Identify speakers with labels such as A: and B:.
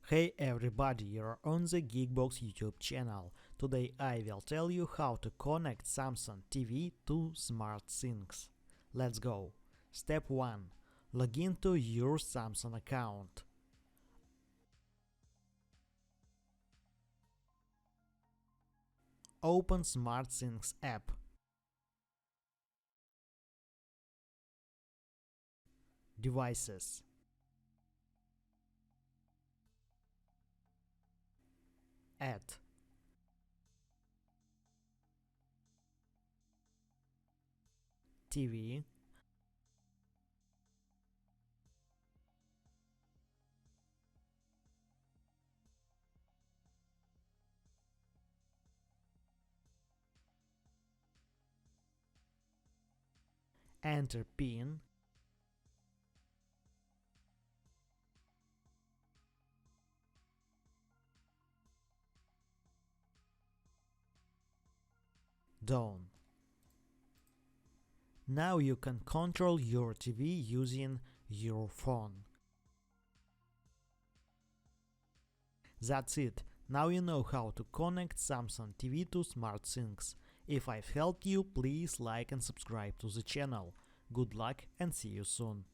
A: Hey everybody, you're on the Geekbox YouTube channel. Today I will tell you how to connect Samsung TV to SmartThings. Let's go. Step 1. Log into your Samsung account. Open SmartThings app. Devices. Add. TV. Enter PIN. Done. Now you can control your TV using your phone. That's it. Now you know how to connect Samsung TV to SmartThings. If I've helped you, please like and subscribe to the channel. Good luck and see you soon.